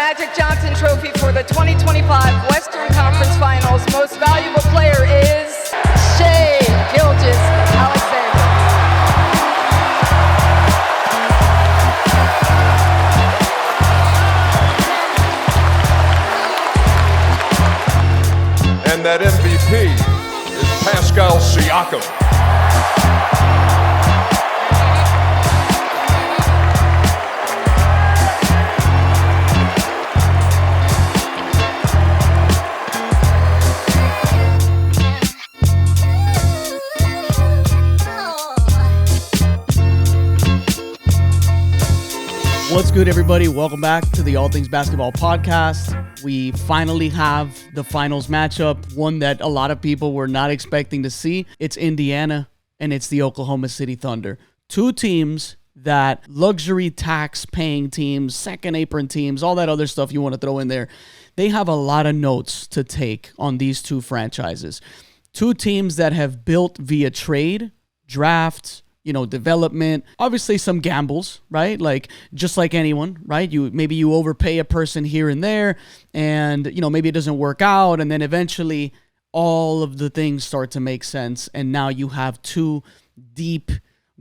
Magic Johnson Trophy for the 2025 Western Conference Finals. Most valuable player is Shai Gilgeous-Alexander. And that MVP is Pascal Siakam. What's good, everybody? Welcome back to the All Things Basketball podcast. We finally have the finals matchup, one that a lot of people were not expecting to see. It's Indiana and it's the Oklahoma City Thunder. Two teams that luxury tax paying teams, second apron teams, all that other stuff you want to throw in there. They have a lot of notes to take on these two franchises. Two teams that have built via trade, draft, development, obviously some gambles, right? Like just like anyone, right? Maybe you overpay a person here and there and, maybe it doesn't work out. And then eventually all of the things start to make sense. And now you have two deep,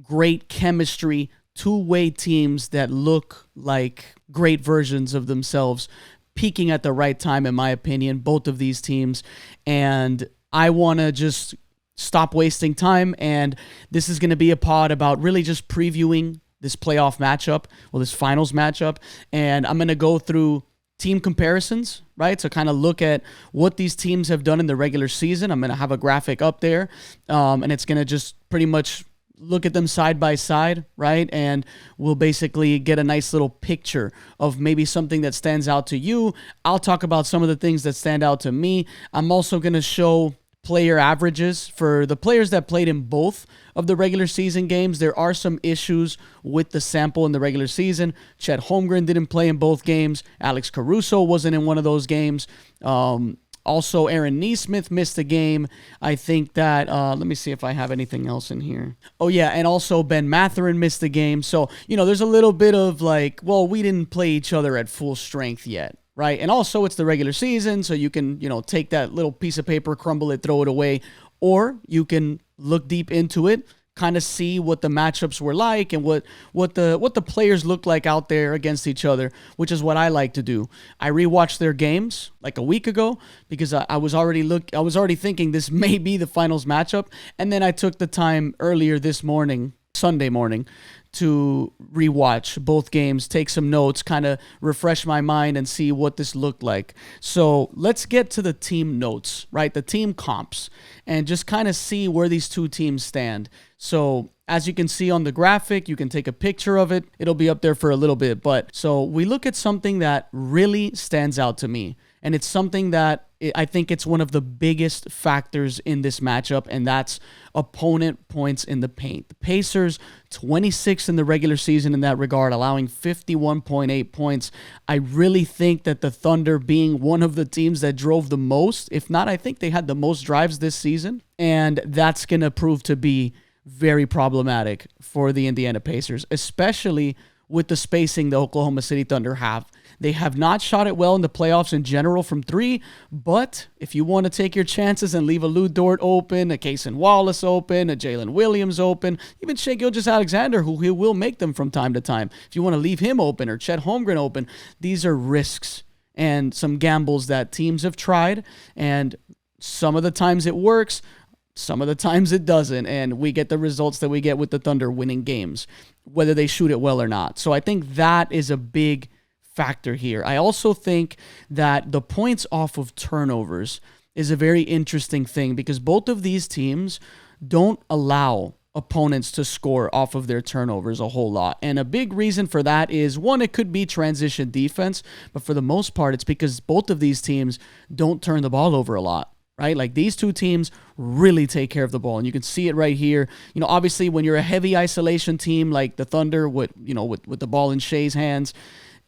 great chemistry, two-way teams that look like great versions of themselves, peaking at the right time, in my opinion, both of these teams. And I want to just stop wasting time, and this is going to be a pod about really just previewing this playoff matchup, this finals matchup, and I'm going to go through team comparisons, right? So kind of look at what these teams have done in the regular season. I'm going to have a graphic up there, and it's going to just pretty much look at them side by side, right? And we'll basically get a nice little picture of maybe something that stands out to you. I'll talk about some of the things that stand out to me. I'm also going to show player averages for the players that played in both of the regular season games. There are some issues with the sample in the regular season. Chet Holmgren didn't play in both games. Alex Caruso wasn't in one of those games. Also, Aaron Nesmith missed a game. I think that, let me see if I have anything else in here. Oh, yeah, and also Ben Mathurin missed a game. So, there's a little bit of like, well, we didn't play each other at full strength yet. Right. And also it's the regular season, so you can, take that little piece of paper, crumble it, throw it away, or you can look deep into it, kind of see what the matchups were like and what the players looked like out there against each other, which is what I like to do. I rewatched their games like a week ago because I was already thinking this may be the finals matchup, and then I took the time earlier this morning, Sunday morning, to rewatch both games, take some notes, kind of refresh my mind and see what this looked like. So let's get to the team notes, right? The team comps, and just kind of see where these two teams stand. So as you can see on the graphic, you can take a picture of it. It'll be up there for a little bit. But so we look at something that really stands out to me. And it's something that I think it's one of the biggest factors in this matchup, and that's opponent points in the paint. The Pacers, 26 in the regular season in that regard, allowing 51.8 points. I really think that the Thunder, being one of the teams that drove the most, if not, I think they had the most drives this season, and that's going to prove to be very problematic for the Indiana Pacers, especially with the spacing the Oklahoma City Thunder have. They have not shot it well in the playoffs in general from three, but if you want to take your chances and leave a Lou Dort open, a Cason Wallace open, a Jalen Williams open, even Shai Gilgeous-Alexander, who he will make them from time to time. If you want to leave him open or Chet Holmgren open, these are risks and some gambles that teams have tried, and some of the times it works, some of the times it doesn't, and we get the results that we get with the Thunder winning games, whether they shoot it well or not. So I think that is a big factor here. I also think that the points off of turnovers is a very interesting thing because both of these teams don't allow opponents to score off of their turnovers a whole lot. And a big reason for that is, one, it could be transition defense, but for the most part, it's because both of these teams don't turn the ball over a lot. Right? Like these two teams really take care of the ball, and you can see it right here. Obviously when you're a heavy isolation team like the Thunder with the ball in Shai's hands,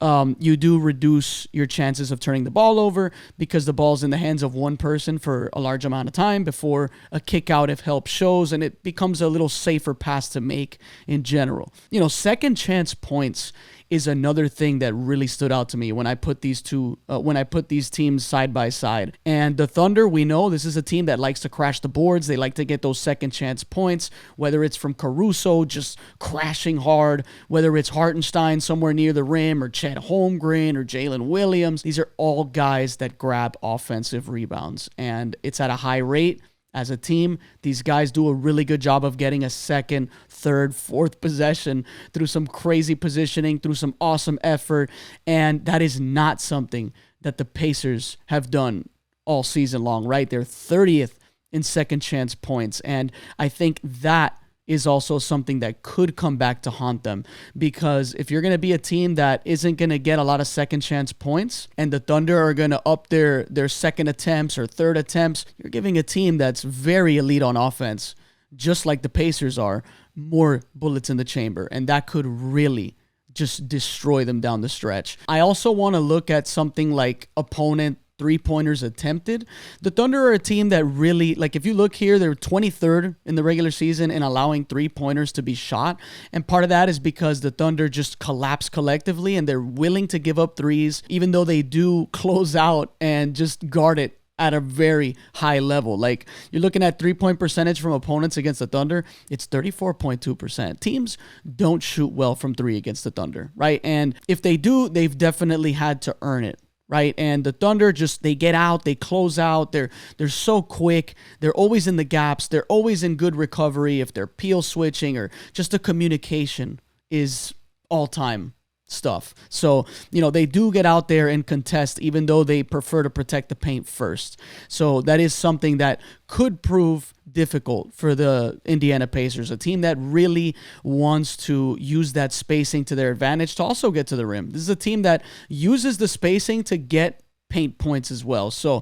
you do reduce your chances of turning the ball over because the ball's in the hands of one person for a large amount of time before a kick out if help shows, and it becomes a little safer pass to make in general. Second chance points is another thing that really stood out to me when I put these teams side by side. And the Thunder, we know this is a team that likes to crash the boards. They like to get those second chance points, whether it's from Caruso just crashing hard, whether it's Hartenstein somewhere near the rim, or Chet Holmgren or Jalen Williams. These are all guys that grab offensive rebounds, and it's at a high rate. As a team, these guys do a really good job of getting a second, third, fourth possession through some crazy positioning, through some awesome effort, and that is not something that the Pacers have done all season long, right? They're 30th in second chance points, and I think that is also something that could come back to haunt them, because if you're going to be a team that isn't going to get a lot of second chance points and the Thunder are going to up their second attempts or third attempts, you're giving a team that's very elite on offense, just like the Pacers are, more bullets in the chamber, and that could really just destroy them down the stretch. I also want to look at something like opponent three-pointers attempted. The Thunder are a team that really, like, if you look here, they're 23rd in the regular season in allowing three-pointers to be shot. And part of that is because the Thunder just collapse collectively and they're willing to give up threes, even though they do close out and just guard it at a very high level. Like, you're looking at three-point percentage from opponents against the Thunder, it's 34.2%. Teams don't shoot well from three against the Thunder, right? And if they do, they've definitely had to earn it. Right, and the Thunder they get out, they close out, they're so quick, they're always in the gaps, they're always in good recovery if they're peel switching, or just the communication is all-time stuff. So, they do get out there and contest, even though they prefer to protect the paint first. So that is something that could prove difficult for the Indiana Pacers, a team that really wants to use that spacing to their advantage to also get to the rim. This is a team that uses the spacing to get paint points as well. So,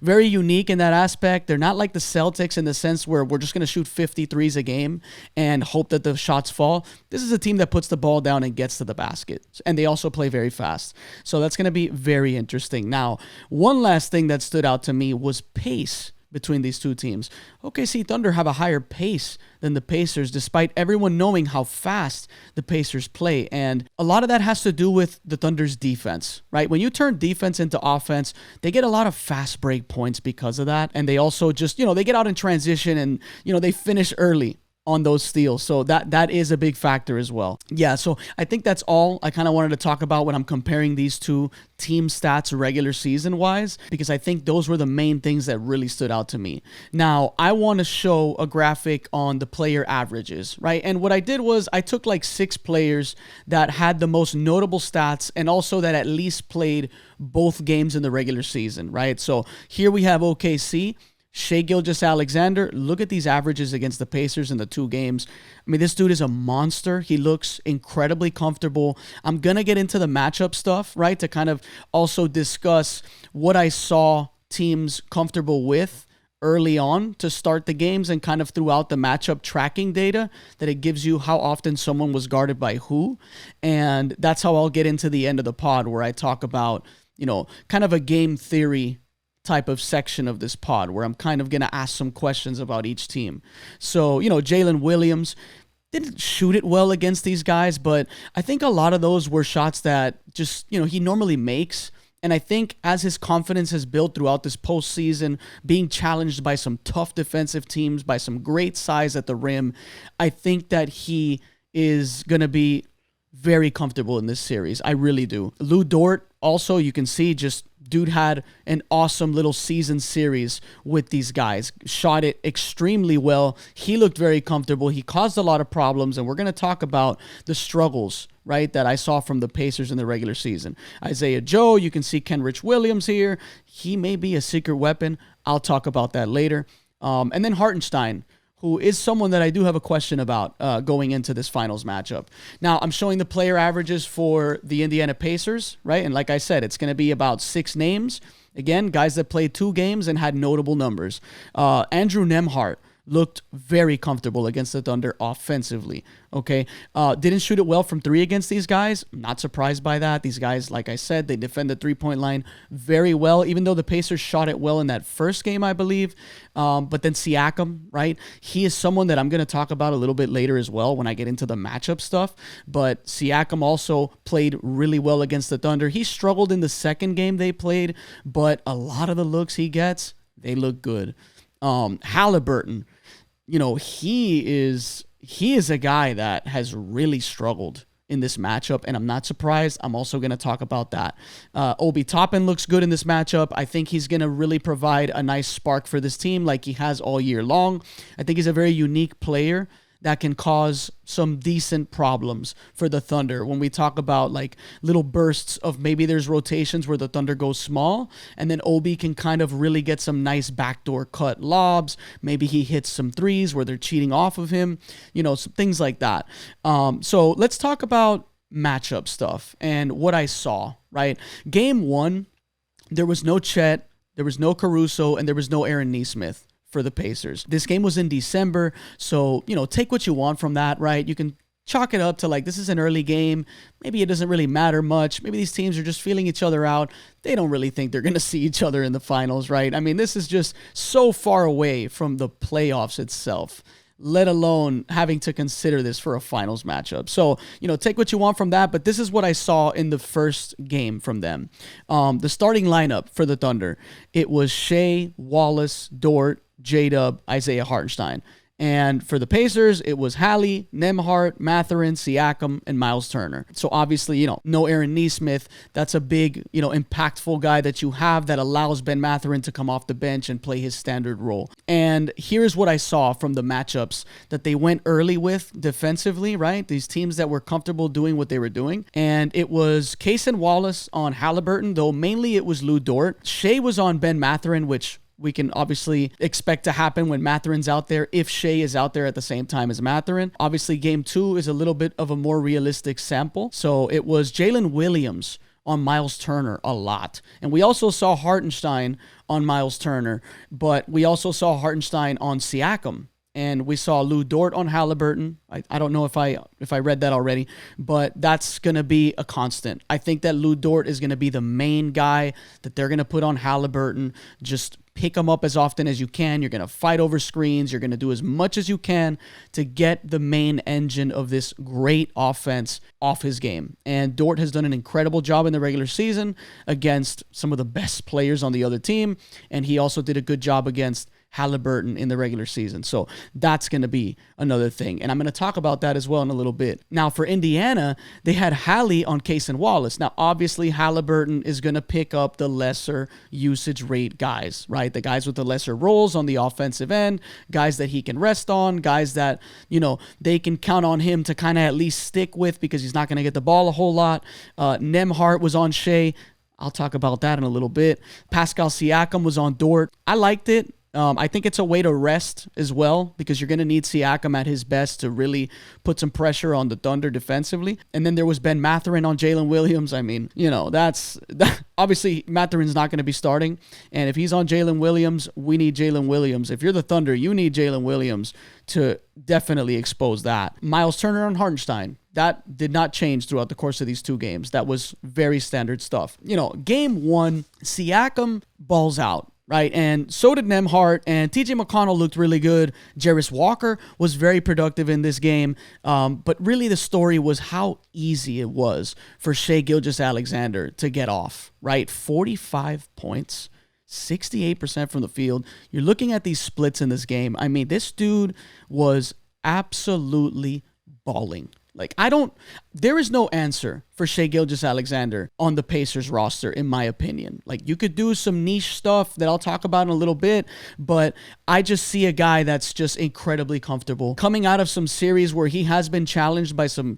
very unique in that aspect. They're not like the Celtics in the sense where we're just going to shoot 50 threes a game and hope that the shots fall. This is a team that puts the ball down and gets to the basket. And they also play very fast. So that's going to be very interesting. Now, one last thing that stood out to me was pace between these two teams. OKC Thunder have a higher pace than the Pacers, despite everyone knowing how fast the Pacers play. And a lot of that has to do with the Thunder's defense, right? When you turn defense into offense, they get a lot of fast break points because of that. And they also just, they get out in transition and, they finish early on those steals. So that is a big factor as well. Yeah, so I think that's all I kind of wanted to talk about when I'm comparing these two team stats regular season wise, because I think those were the main things that really stood out to me. Now, I want to show a graphic on the player averages, right? And what I did was I took like 6 players that had the most notable stats and also that at least played both games in the regular season, right? So here we have OKC. Shai Gilgeous-Alexander, look at these averages against the Pacers in the 2 games. I mean, this dude is a monster. He looks incredibly comfortable. I'm going to get into the matchup stuff, right, to kind of also discuss what I saw teams comfortable with early on to start the games and kind of throughout the matchup tracking data that it gives you how often someone was guarded by who. And that's how I'll get into the end of the pod where I talk about, kind of a game theory type of section of this pod where I'm kind of going to ask some questions about each team. So, Jalen Williams didn't shoot it well against these guys, but I think a lot of those were shots that just, he normally makes. And I think as his confidence has built throughout this postseason, being challenged by some tough defensive teams, by some great size at the rim, I think that he is going to be very comfortable in this series. I really do. Lou Dort, also, you can see just dude had an awesome little season series with these guys. Shot it extremely well. He looked very comfortable. He caused a lot of problems, and we're going to talk about the struggles, right, that I saw from the Pacers in the regular season. Isaiah Joe, you can see Kenrich Williams here. He may be a secret weapon. I'll talk about that later. And then Hartenstein, who is someone that I do have a question about going into this finals matchup. Now, I'm showing the player averages for the Indiana Pacers, right? And like I said, it's going to be about 6 names. Again, guys that played 2 games and had notable numbers. Andrew Nembhard looked very comfortable against the Thunder offensively, okay? Didn't shoot it well from three against these guys. Not surprised by that. These guys, like I said, they defend the three-point line very well, even though the Pacers shot it well in that first game, I believe. But then Siakam, right? He is someone that I'm going to talk about a little bit later as well when I get into the matchup stuff. But Siakam also played really well against the Thunder. He struggled in the second game they played, but a lot of the looks he gets, they look good. Halliburton, he is a guy that has really struggled in this matchup, and I'm not surprised. I'm also going to talk about that. Obi Toppin looks good in this matchup. I think he's going to really provide a nice spark for this team like he has all year long. I think he's a very unique player that can cause some decent problems for the Thunder when we talk about like little bursts of maybe there's rotations where the Thunder goes small and then Obi can kind of really get some nice backdoor cut lobs. Maybe he hits some threes where they're cheating off of him, some things like that. So let's talk about matchup stuff and what I saw, right? Game 1, there was no Chet, there was no Caruso, and there was no Aaron Nesmith for the Pacers. This game was in December, so, take what you want from that, right? You can chalk it up to like, this is an early game. Maybe it doesn't really matter much. Maybe these teams are just feeling each other out. They don't really think they're going to see each other in the finals, right? I mean, this is just so far away from the playoffs itself, let alone having to consider this for a finals matchup. So, take what you want from that, but this is what I saw in the first game from them. The starting lineup for the Thunder, it was Shea, Wallace, Dort, J-Dub, Isaiah Hartenstein. And for the Pacers, it was Hallie, Nembhard, Mathurin, Siakam, and Miles Turner. So obviously, no Aaron Nesmith. That's a big, impactful guy that you have that allows Ben Mathurin to come off the bench and play his standard role. And here's what I saw from the matchups that they went early with defensively, right? These teams that were comfortable doing what they were doing. And it was Case and Wallace on Halliburton, though mainly it was Lou Dort. Shea was on Ben Mathurin, which we can obviously expect to happen when Mathurin's out there, if Shea is out there at the same time as Mathurin. Obviously, game 2 is a little bit of a more realistic sample. So it was Jalen Williams on Miles Turner a lot. And we also saw Hartenstein on Miles Turner, but we also saw Hartenstein on Siakam. And we saw Lou Dort on Halliburton. I don't know if I read that already, but that's going to be a constant. I think that Lou Dort is going to be the main guy that they're going to put on Halliburton. Just pick him up as often as you can. You're going to fight over screens. You're going to do as much as you can to get the main engine of this great offense off his game. And Dort has done an incredible job in the regular season against some of the best players on the other team. And he also did a good job against Halliburton in the regular season. So that's going to be another thing. And I'm going to talk about that as well in a little bit. Now for Indiana, they had Hallie on Case and Wallace. Now obviously Halliburton is going to pick up the lesser usage rate guys, right? The guys with the lesser roles on the offensive end, guys that he can rest on, guys that, they can count on him to kind of at least stick with because he's not going to get the ball a whole lot. Nembhard was on Shea. I'll talk about that in a little bit. Pascal Siakam was on Dort. I liked it. I think it's a way to rest as well because you're going to need Siakam at his best to really put some pressure on the Thunder defensively. And then there was Ben Mathurin on Jalen Williams. I mean, obviously Mathurin's not going to be starting. And if he's on Jalen Williams, we need Jalen Williams. If you're the Thunder, you need Jalen Williams to definitely expose that. Miles Turner on Hartenstein. That did not change throughout the course of these 2 games. That was very standard stuff. Game 1, Siakam balls out. Right, and so did Nembhard, and TJ McConnell looked really good. Jarris Walker was very productive in this game, but really the story was how easy it was for Shai Gilgeous-Alexander to get off, right? 45 points, 68% from the field. You're looking at these splits in this game. I mean, this dude was absolutely balling. There is no answer for Shai Gilgeous-Alexander on the Pacers roster, in my opinion. You could do some niche stuff that I'll talk about in a little bit, but I just see a guy that's just incredibly comfortable. Coming out of some series where he has been challenged by some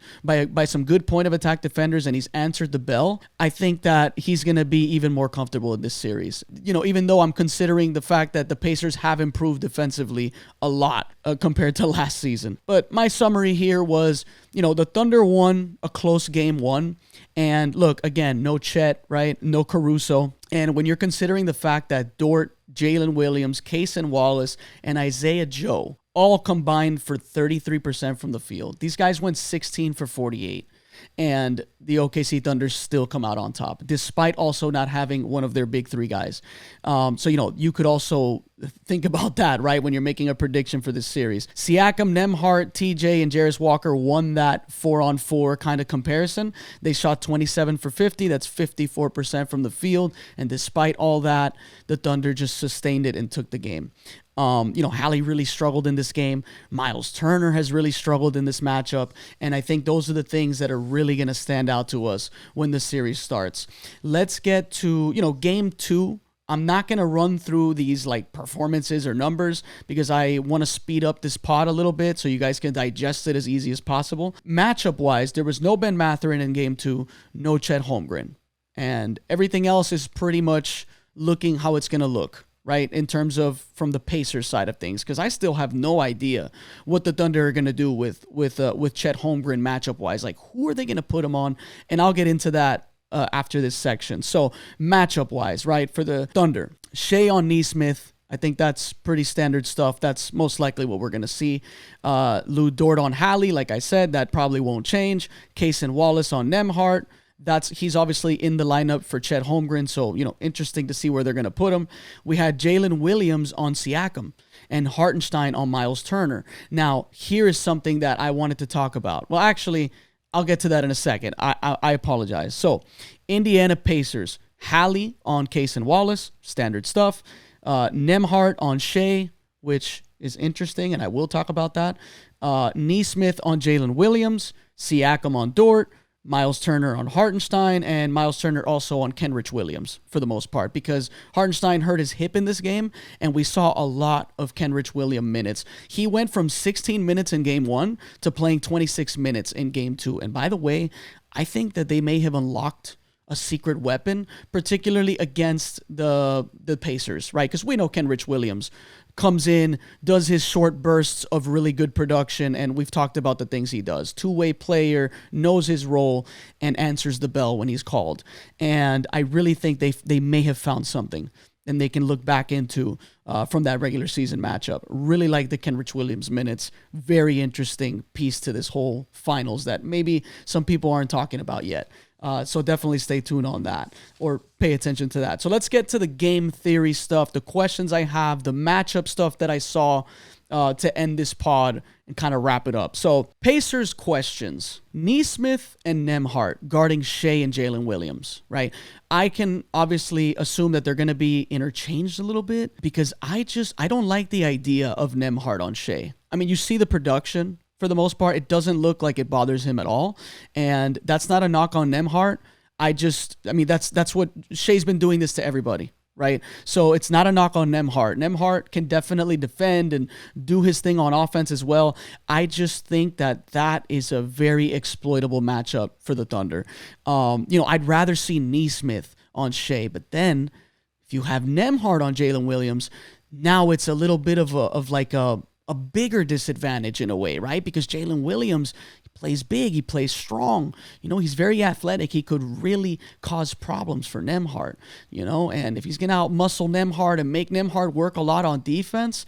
good point of attack defenders and he's answered the bell, I think that he's going to be even more comfortable in this series. Even though I'm considering the fact that the Pacers have improved defensively a lot compared to last season. But my summary here was, the Thunder won a close game 1. And look, again, no Chet, right? No Caruso. And when you're considering the fact that Dort, Jalen Williams, Case and Wallace, and Isaiah Joe all combined for 33% from the field. These guys went 16 for 48. And the OKC Thunder still come out on top, despite also not having one of their big three guys. So, you could also think about that, right, when you're making a prediction for this series. Siakam, Nembhard, TJ, and Jarris Walker won that 4-on-4 kind of comparison. They shot 27 for 50. That's 54% from the field. And despite all that, the Thunder just sustained it and took the game. Hallie really struggled in this game. Miles Turner has really struggled in this matchup. And I think those are the things that are really going to stand out to us when the series starts. Let's get to, game 2. I'm not going to run through these performances or numbers because I want to speed up this pod a little bit so you guys can digest it as easy as possible. Matchup-wise, there was no Ben Mathurin in game 2, no Chet Holmgren. And everything else is pretty much looking how it's going to look, right, in terms of from the Pacers side of things, because I still have no idea what the Thunder are going to do with Chet Holmgren matchup-wise. Who are they going to put him on? And I'll get into that after this section. So matchup-wise, right, for the Thunder, Shea on Nesmith. I think that's pretty standard stuff. That's most likely what we're going to see. Lou Dort on Hallie, like I said, that probably won't change. Case and Wallace on Nembhard. He's obviously in the lineup for Chet Holmgren, so, interesting to see where they're going to put him. We had Jalen Williams on Siakam and Hartenstein on Miles Turner. Now, here is something that I wanted to talk about. Well, actually, I'll get to that in a second. I apologize. So, Indiana Pacers, Hallie on Case and Wallace, standard stuff. Nembhard on Shea, which is interesting, and I will talk about that. Nesmith on Jalen Williams, Siakam on Dort, Miles Turner on Hartenstein, and Miles Turner also on Kenrich Williams for the most part, because Hartenstein hurt his hip in this game, and we saw a lot of Kenrich Williams minutes. He went from 16 minutes in game 1 to playing 26 minutes in game 2. And by the way, I think that they may have unlocked a secret weapon, particularly against the Pacers, right? Because we know Kenrich Williams comes in, does his short bursts of really good production, and we've talked about the things he does. Two-way player, knows his role, and answers the bell when he's called. And I really think they may have found something and they can look back into from that regular season matchup. Really like the Kenrich Williams minutes. Very interesting piece to this whole finals that maybe some people aren't talking about yet. So definitely stay tuned on that or pay attention to that. So let's get to the game theory stuff, the questions I have, the matchup stuff that I saw to end this pod and kind of wrap it up. So Pacers questions, Nesmith and Nembhard guarding Shea and Jalen Williams, right? I can obviously assume that they're going to be interchanged a little bit because I don't like the idea of Nembhard on Shea. I mean, you see the production. For the most part, it doesn't look like it bothers him at all. And that's not a knock on Nembhard. That's what Shea's been doing this to everybody, right? So it's not a knock on Nembhard. Nembhard can definitely defend and do his thing on offense as well. I just think that is a very exploitable matchup for the Thunder. I'd rather see Nesmith on Shea, but then if you have Nembhard on Jalen Williams, now it's a little bit of a bigger disadvantage in a way, right? Because Jalen Williams, he plays big, he plays strong. He's very athletic. He could really cause problems for Nembhard, and if he's going to out-muscle Nembhard and make Nembhard work a lot on defense,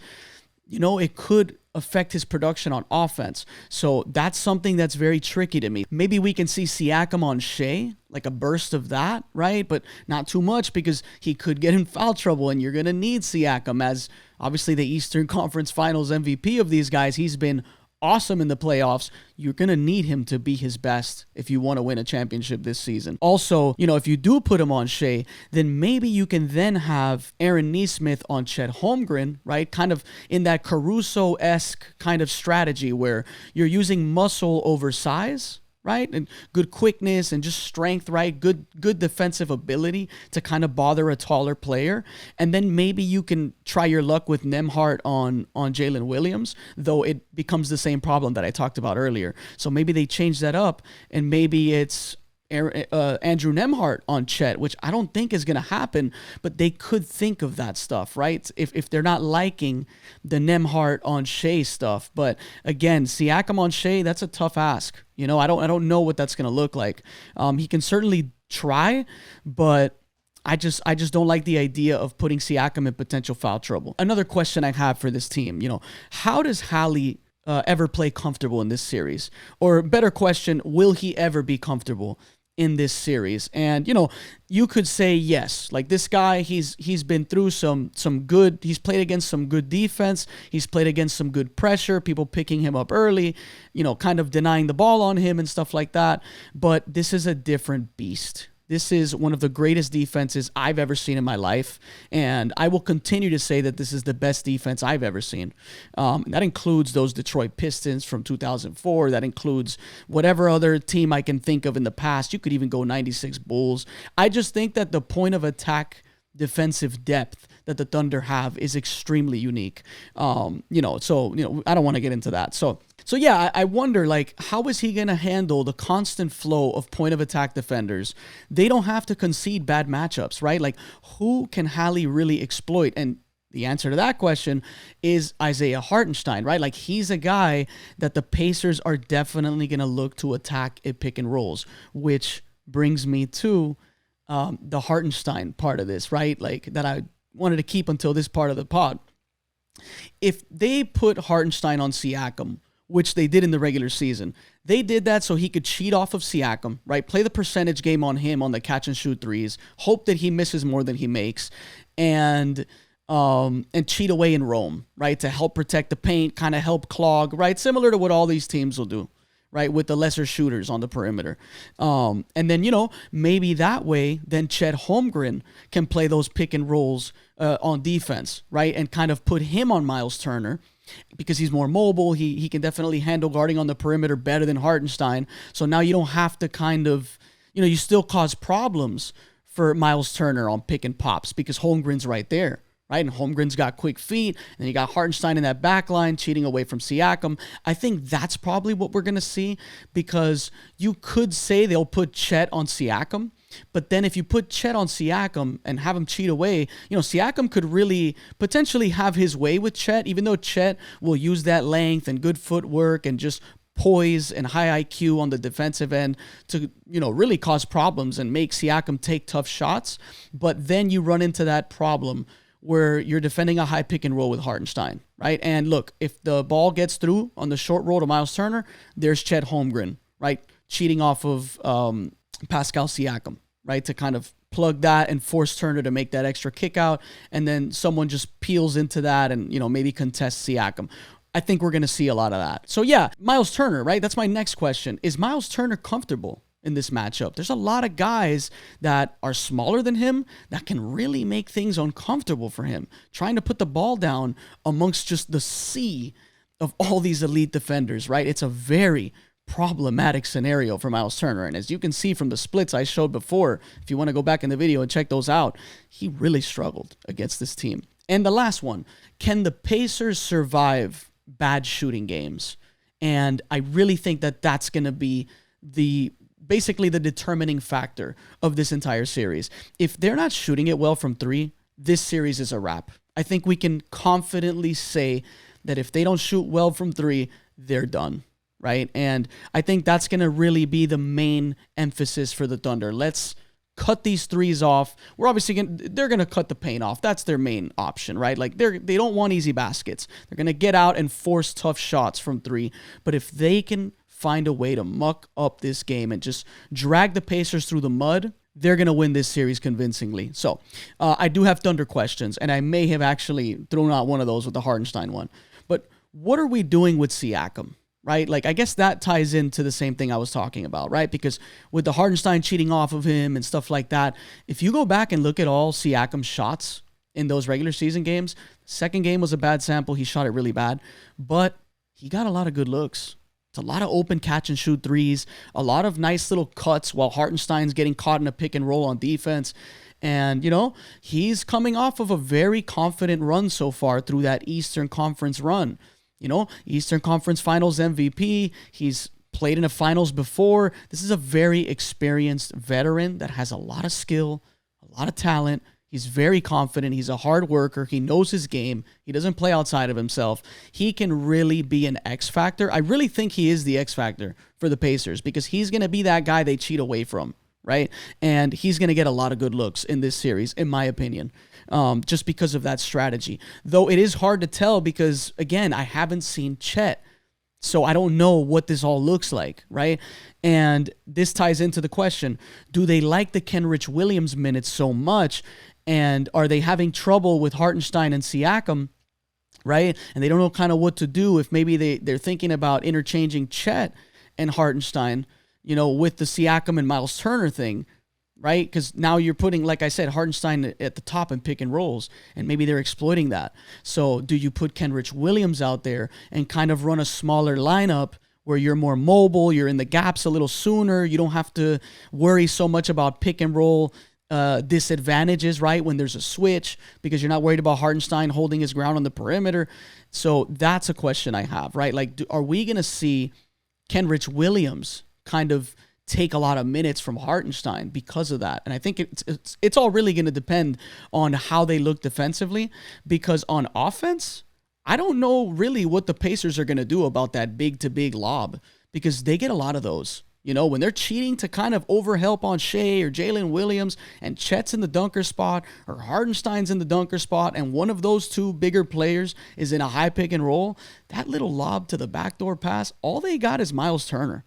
it could affect his production on offense. So that's something that's very tricky to me. Maybe we can see Siakam on Shea, like a burst of that, right? But not too much because he could get in foul trouble, and you're going to need Siakam as obviously the Eastern Conference Finals MVP of these guys. He's been awesome in the playoffs. You're going to need him to be his best if you want to win a championship this season. Also, if you do put him on Shea, then maybe you can then have Aaron Nesmith on Chet Holmgren, right? Kind of in that Caruso-esque kind of strategy where you're using muscle over size, right? And good quickness and just strength, right? Good defensive ability to kind of bother a taller player. And then maybe you can try your luck with Nembhard on Jalen Williams, though it becomes the same problem that I talked about earlier. So maybe they change that up and maybe it's Andrew Nembhard on Chet, which I don't think is going to happen, but they could think of that stuff, right? If they're not liking the Nembhard on Shea stuff. But again, Siakam on Shea, that's a tough ask. I don't know what that's going to look like. He can certainly try, but I just don't like the idea of putting Siakam in potential foul trouble. Another question I have for this team, how does Hallie ever play comfortable in this series? Or better question, will he ever be comfortable in this series? And you could say yes. Like, this guy, he's been through some good, he's played against some good defense, he's played against some good pressure, people picking him up early, kind of denying the ball on him and stuff like that. But this is a different beast. This is one of the greatest defenses I've ever seen in my life, and I will continue to say that this is the best defense I've ever seen. That includes those Detroit Pistons from 2004. That includes whatever other team I can think of in the past. You could even go 96 Bulls. I just think that the point of attack defensive depth that the Thunder have is extremely unique. I don't want to get into that. So yeah, I wonder, like, how is he going to handle the constant flow of point of attack defenders? They don't have to concede bad matchups, right? Like, who can Hallie really exploit? And the answer to that question is Isaiah Hartenstein, right? Like, he's a guy that the Pacers are definitely going to look to attack at pick and rolls, which brings me to the Hartenstein part of this, right? Like, that I wanted to keep until this part of the pod. If they put Hartenstein on Siakam, which they did in the regular season, they did that so he could cheat off of Siakam, right? Play the percentage game on him on the catch and shoot threes, hope that he misses more than he makes, and cheat away in Rome, right? To help protect the paint, kind of help clog, right? Similar to what all these teams will do, right? With the lesser shooters on the perimeter. And then, maybe that way, then Chet Holmgren can play those pick and rolls on defense, right? And kind of put him on Miles Turner because he's more mobile. He can definitely handle guarding on the perimeter better than Hartenstein. So now you don't have to kind of, you still cause problems for Miles Turner on pick and pops because Holmgren's right there. Right? And Holmgren's got quick feet, and you got Hartenstein in that back line cheating away from Siakam. I think that's probably what we're going to see, because you could say they'll put Chet on Siakam, but then if you put Chet on Siakam and have him cheat away, Siakam could really potentially have his way with Chet, even though Chet will use that length and good footwork and just poise and high IQ on the defensive end to, really cause problems and make Siakam take tough shots. But then you run into that problem where you're defending a high pick and roll with Hartenstein, right? And look, if the ball gets through on the short roll to Miles Turner, there's Chet Holmgren, right? Cheating off of Pascal Siakam, right? To kind of plug that and force Turner to make that extra kick out. And then someone just peels into that and, maybe contests Siakam. I think we're going to see a lot of that. So yeah, Miles Turner, right? That's my next question. Is Miles Turner comfortable in this matchup? There's a lot of guys that are smaller than him that can really make things uncomfortable for him, trying to put the ball down amongst just the sea of all these elite defenders, right? It's a very problematic scenario for Miles Turner. And as you can see from the splits I showed before, if you want to go back in the video and check those out, he really struggled against this team. And the last one, can the Pacers survive bad shooting games? And I really think that that's going to be basically the determining factor of this entire series. If they're not shooting it well from three, this series is a wrap. I think we can confidently say that if they don't shoot well from three, they're done, right? And I think that's going to really be the main emphasis for the Thunder. Let's cut these threes off. We're obviously they're going to cut the paint off. That's their main option, right? Like they don't want easy baskets. They're going to get out and force tough shots from three. But if they can find a way to muck up this game and just drag the Pacers through the mud, they're going to win this series convincingly. So I do have Thunder questions, and I may have actually thrown out one of those with the Hartenstein one. But what are we doing with Siakam, right? Like, I guess that ties into the same thing I was talking about, right? Because with the Hartenstein cheating off of him and stuff like that, if you go back and look at all Siakam's shots in those regular season games, second game was a bad sample. He shot it really bad, but he got a lot of good looks. It's a lot of open catch and shoot threes, a lot of nice little cuts while Hartenstein's getting caught in a pick and roll on defense. And, he's coming off of a very confident run so far through that Eastern Conference run. Eastern Conference Finals MVP. He's played in a finals before. This is a very experienced veteran that has a lot of skill, a lot of talent. He's very confident. He's a hard worker. He knows his game. He doesn't play outside of himself. He can really be an X factor. I really think he is the X factor for the Pacers because he's going to be that guy they cheat away from, right? And he's going to get a lot of good looks in this series, in my opinion, just because of that strategy. Though it is hard to tell because, again, I haven't seen Chet. So I don't know what this all looks like, right? And this ties into the question, do they like the Kenrich Williams minutes so much? And are they having trouble with Hartenstein and Siakam, right? And they don't know kind of what to do if maybe they're thinking about interchanging Chet and Hartenstein, with the Siakam and Miles Turner thing, right? Because now you're putting, like I said, Hartenstein at the top in pick and rolls, and maybe they're exploiting that. So do you put Kenrich Williams out there and kind of run a smaller lineup where you're more mobile, you're in the gaps a little sooner, you don't have to worry so much about pick and roll disadvantages, right, when there's a switch, because you're not worried about Hartenstein holding his ground on the perimeter? So that's a question I have, right? Like, are we going to see Kenrich Williams kind of take a lot of minutes from Hartenstein because of that? And I think it's all really going to depend on how they look defensively, because on offense, I don't know really what the Pacers are going to do about that big-to-big lob, because they get a lot of those. When they're cheating to kind of overhelp on Shea or Jalen Williams, and Chet's in the dunker spot or Hartenstein's in the dunker spot, and one of those two bigger players is in a high pick and roll, that little lob to the backdoor pass, all they got is Miles Turner,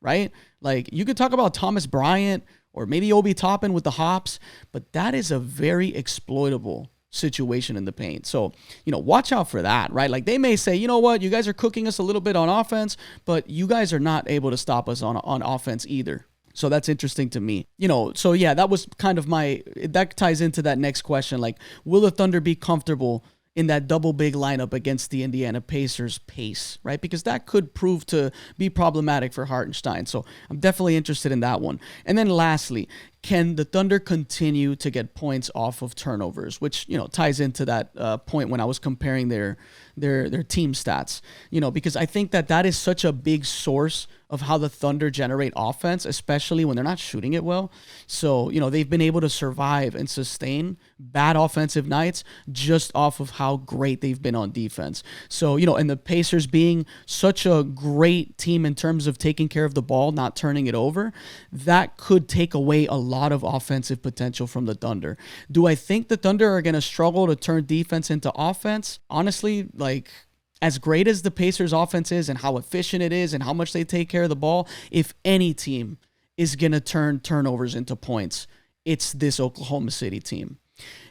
right? Like, you could talk about Thomas Bryant or maybe Obi Toppin with the hops, but that is a very exploitable situation in the paint. So, watch out for that, right? Like, they may say, you know what, you guys are cooking us a little bit on offense, but you guys are not able to stop us on offense either. So that's interesting to me. So yeah, that was kind of that ties into that next question. Like, will the Thunder be comfortable in that double big lineup against the Indiana Pacers pace, right? Because that could prove to be problematic for Hartenstein. So I'm definitely interested in that one. And then lastly, can the Thunder continue to get points off of turnovers, which, ties into that point when I was comparing their team stats, because I think that is such a big source of how the Thunder generate offense, especially when they're not shooting it well. So, they've been able to survive and sustain bad offensive nights just off of how great they've been on defense. So, and the Pacers being such a great team in terms of taking care of the ball, not turning it over, that could take away a lot of offensive potential from the Thunder. Do I think the Thunder are going to struggle to turn defense into offense? Honestly, like, as great as the Pacers offense is and how efficient it is and how much they take care of the ball, if any team is going to turn turnovers into points, it's this Oklahoma City team.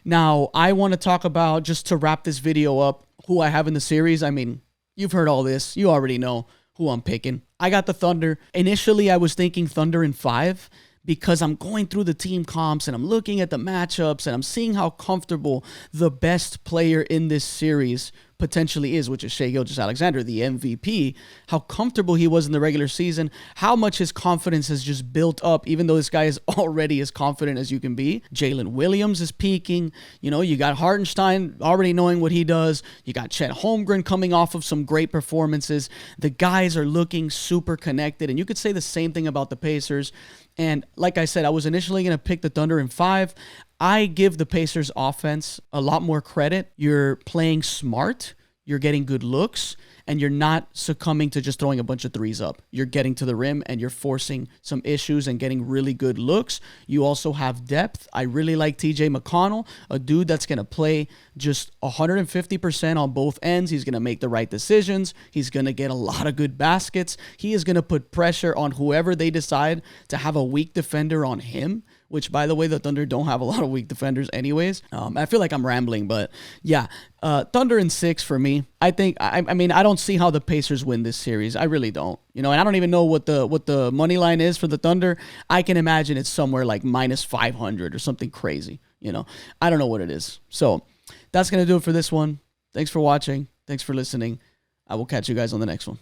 Now, I want to talk about, just to wrap this video up, who I have in the series. I mean, you've heard all this. You already know who I'm picking. I got the Thunder. Initially, I was thinking Thunder in 5, because I'm going through the team comps and I'm looking at the matchups and I'm seeing how comfortable the best player in this series potentially is, which is Shai Gilgeous-Alexander, the MVP, how comfortable he was in the regular season, how much his confidence has just built up, even though this guy is already as confident as you can be. Jalen Williams is peaking. You got Hartenstein already knowing what he does. You got Chet Holmgren coming off of some great performances. The guys are looking super connected, and you could say the same thing about the Pacers. And like I said, I was initially going to pick the Thunder in 5. I give the Pacers offense a lot more credit. You're playing smart, you're getting good looks, and you're not succumbing to just throwing a bunch of threes up. You're getting to the rim and you're forcing some issues and getting really good looks. You also have depth. I really like TJ McConnell, a dude that's going to play just 150% on both ends. He's going to make the right decisions. He's going to get a lot of good baskets. He is going to put pressure on whoever they decide to have a weak defender on him, which, by the way, the Thunder don't have a lot of weak defenders anyways. I feel like I'm rambling, but yeah, Thunder in 6 for me. I think, I mean, I don't see how the Pacers win this series. I really don't. And I don't even know what the money line is for the Thunder. I can imagine it's somewhere like minus 500 or something crazy. I don't know what it is. So that's going to do it for this one. Thanks for watching. Thanks for listening. I will catch you guys on the next one.